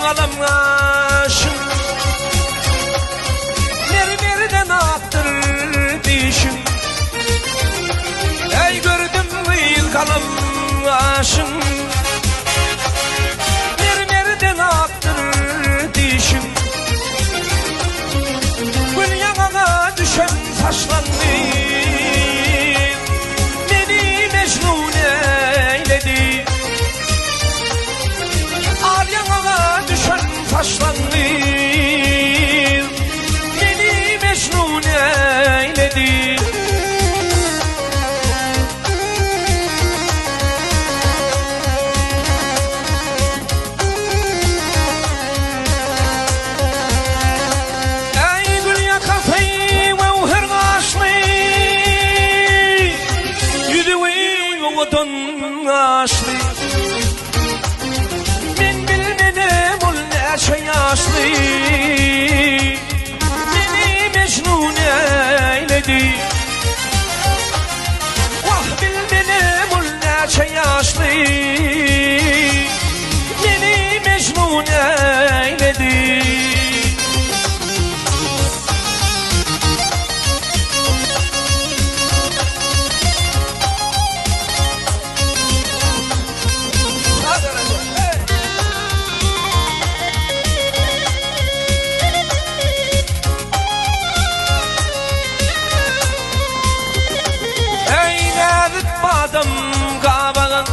alam aşın mermerden attır dişin. Ey gördüm mü ilk alam aşın mermerden attır dişin. Gül yanına düşen saçlandı beni Mecnun eyledi. Al yanına düşen saçlandı beni Mecnun eyledi. Aşlı men bilmedim ol neçe yaşlı beni Mecnun eyledi. Vah bilmedim ol neçe yaşlı beni Mecnun eyledi. Adam kabalan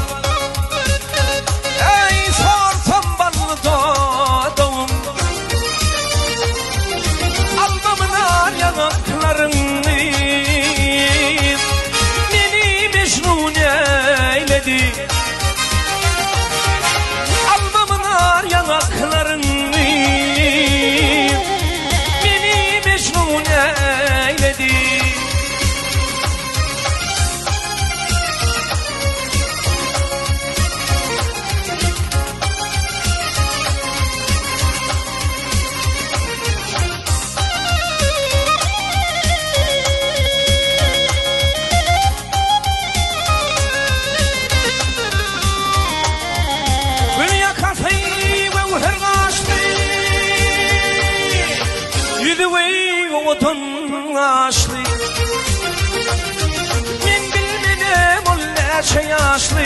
ey sorsam ballı doğdum almamın yanaklarını beni Mecnun eyledi. Almamın yanaklarını beni Mecnun eyledi. Odun aşlı men bilmedim ol neçe yaşlı